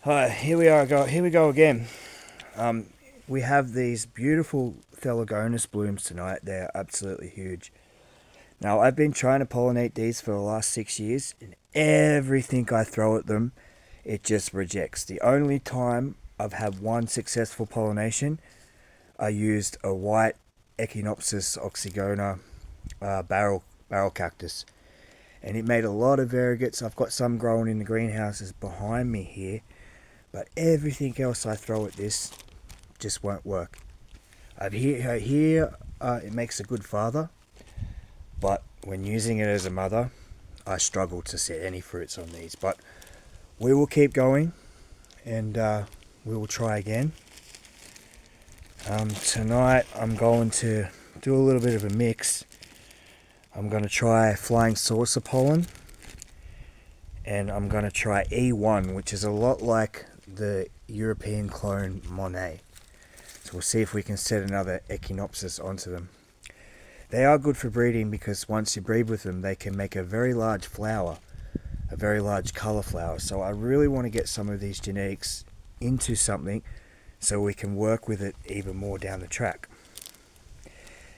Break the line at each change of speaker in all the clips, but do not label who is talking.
Hi, here we go again. Um, we have these beautiful Thelegonus blooms tonight. They're absolutely huge. Now, I've been trying to pollinate these for the last 6 years, and everything I throw at them, it just rejects. The only time I've had one successful pollination, I used a white Echinopsis oxygona barrel cactus, and it made a lot of variegates. I've got some growing in the greenhouses behind me here, but everything else I throw at this just won't work. I hear it makes a good father, but when using it as a mother, I struggle to set any fruits on these. But we will keep going, and we will try again. Tonight I'm going to do a little bit of a mix. I'm going to try flying saucer pollen, and I'm going to try E1, which is a lot like the European clone Monet. So we'll see if we can set another Echinopsis onto them. They are good for breeding because once you breed with them, they can make a very large flower, a very large colour flower. So I really want to get some of these genetics into something so we can work with it even more down the track.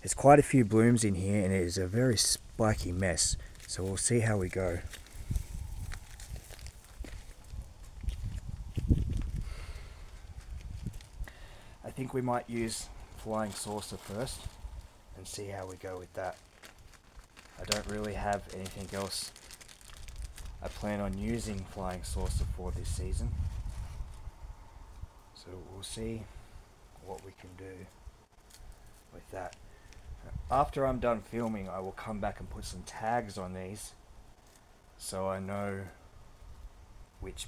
There's quite a few blooms in here and it is a very spiky mess. So we'll see how we go. I think we might use flying saucer first and see how we go with that. I don't really have anything else I plan on using flying saucer for this season. So we'll see what we can do with that. After I'm done filming, I will come back and put some tags on these so I know which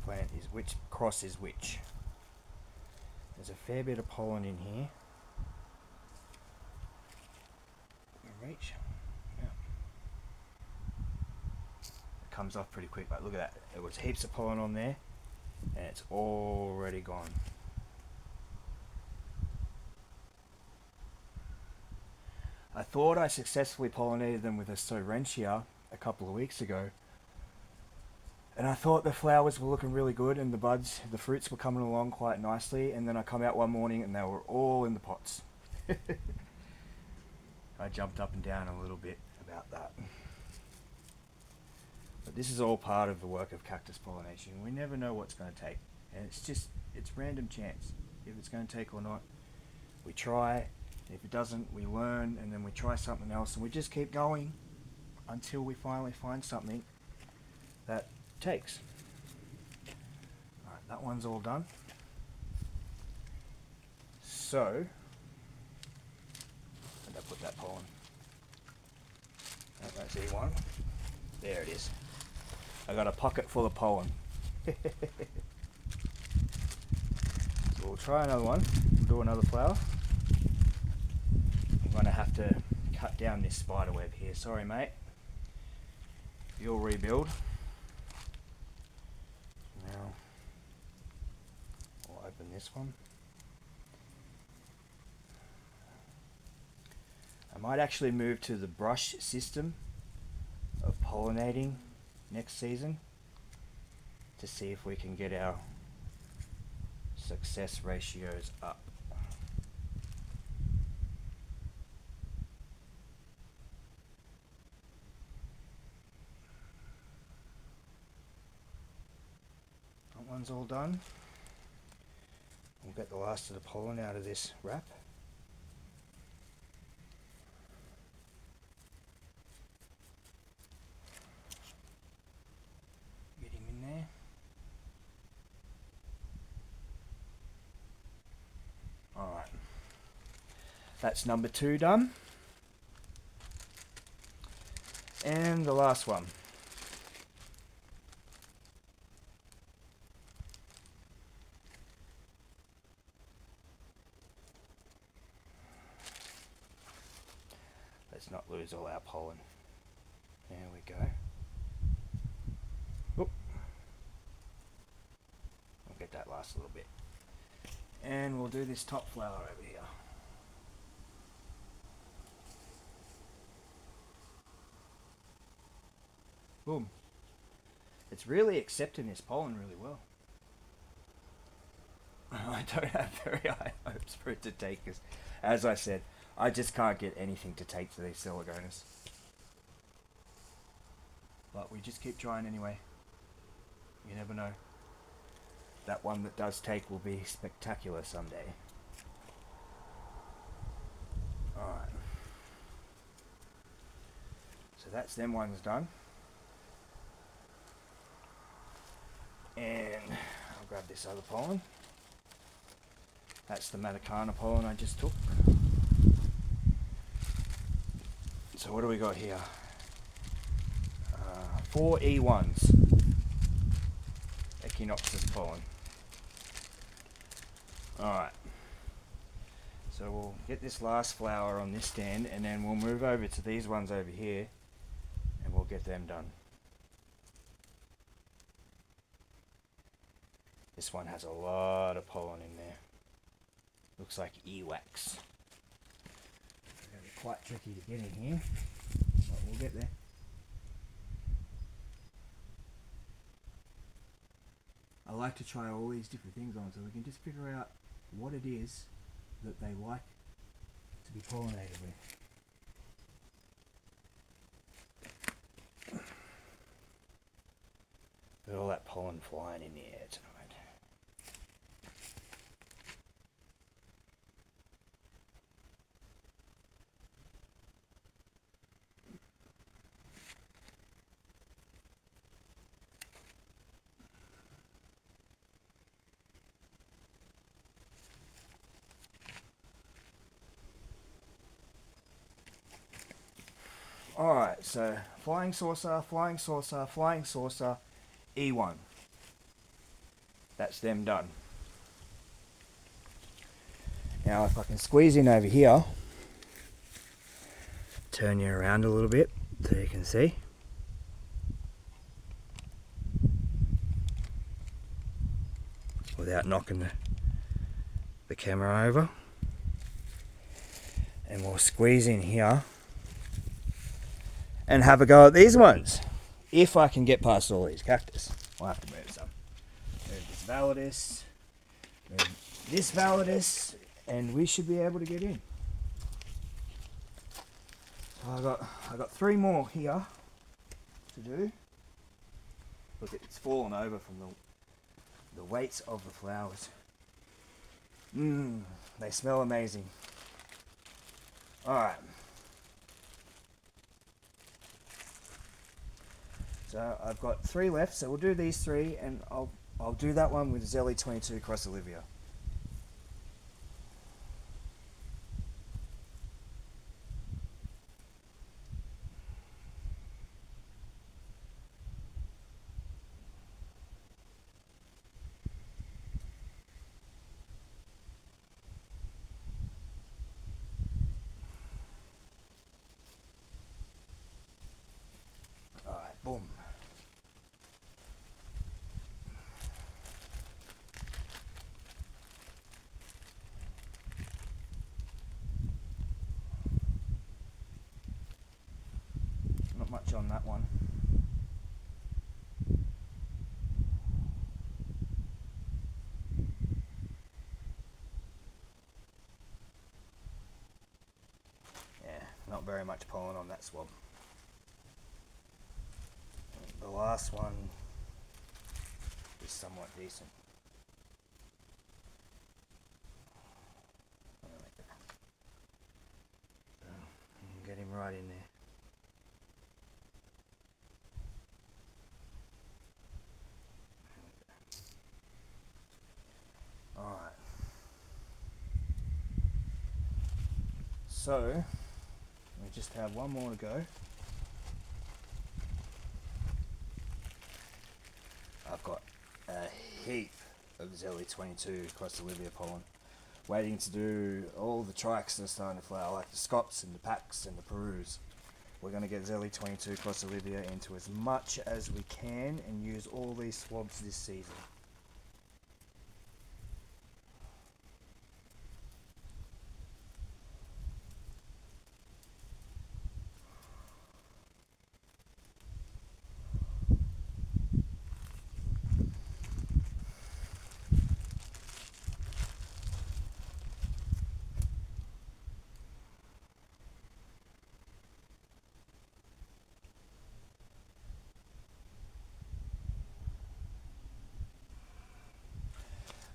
plant is which cross is which. There's a fair bit of pollen in here. Reach. Yeah. It comes off pretty quick, but look at that. There was heaps of pollen on there and it's already gone. I thought I successfully pollinated them with a Sorentia a couple of weeks ago, and I thought the flowers were looking really good and the buds, the fruits were coming along quite nicely, and then I come out one morning and they were all in the pots. I jumped up and down a little bit about that. But this is all part of the work of cactus pollination. We never know what's going to take, and it's random chance if it's going to take or not. We try. If it doesn't, we learn, and then we try something else, and we just keep going until we finally find something that takes. Alright, that one's all done. So, where'd I put that pollen? That's E1. There it is. I got a pocket full of pollen. So we'll try another one. We'll do another flower. I'm going to have to cut down this spider web here. Sorry, mate. You'll rebuild. Now, we'll open this one. I might actually move to the brush system of pollinating next season to see if we can get our success ratios up. That one's all done. We'll get the last of the pollen out of this wrap. Get him in there. Alright. That's number 2 done. And the last one. Let's not lose all our pollen. There we go. Oop. I'll get that last little bit. And we'll do this top flower over here. Boom. It's really accepting this pollen really well. I don't have very high hopes for it to take, because, as I said, I just can't get anything to take to these Thelegonus. But we just keep trying anyway. You never know. That one that does take will be spectacular someday. Alright. So that's them ones done. And I'll grab this other pollen. That's the Matacana pollen I just took. So what do we got here? 4 E1s. Echinopsis pollen. Alright. So we'll get this last flower on this stand, and then we'll move over to these ones over here, and we'll get them done. This one has a lot of pollen in there. Looks like earwax. It's going to be quite tricky to get in here, but we'll get there. I like to try all these different things on so we can just figure out what it is that they like to be pollinated with. Got all that pollen flying in the air tonight. Alright, so flying saucer, flying saucer, flying saucer, E1. That's them done. Now if I can squeeze in over here, turn you around a little bit so you can see. Without knocking the camera over. And we'll squeeze in here and have a go at these ones. If I can get past all these cactus. We'll have to move some. Move this Validus, move this Validus, and we should be able to get in. So I got 3 more here to do. Look, it's fallen over from the weight of the flowers. They smell amazing. Alright. So I've got 3 left, so we'll do these 3, and I'll do that one with Zelly 22 Cross Olivia. Alright, boom. Not much on that one. Yeah, not very much pollen on that swab. The last one is somewhat decent. Get him right in there. Alright. So, we just have one more to go. I've got a heap of Zelly 22 Cross Olivia pollen waiting to do all the trikes that are starting to flower, like the Scots and the Pax and the Perus. We're going to get Zelly 22 Cross Olivia into as much as we can and use all these swabs this season.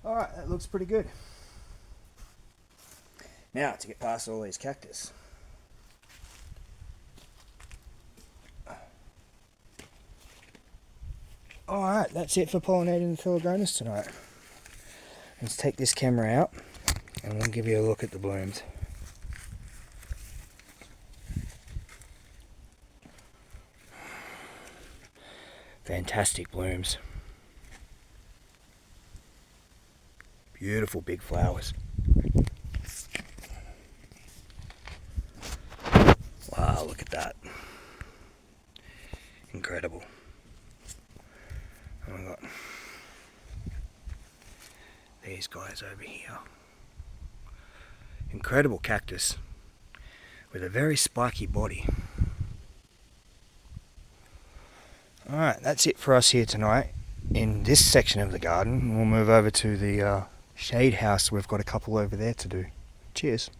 Alright, that looks pretty good. Now to get past all these cactus. Alright, that's it for pollinating the Thelegonus tonight. Let's take this camera out and we'll give you a look at the blooms. Fantastic blooms. Beautiful big flowers. Wow, look at that. Incredible. And we've got these guys over here. Incredible cactus with a very spiky body. Alright, that's it for us here tonight in this section of the garden. We'll move over to the shade house. We've got a couple over there to do. Cheers.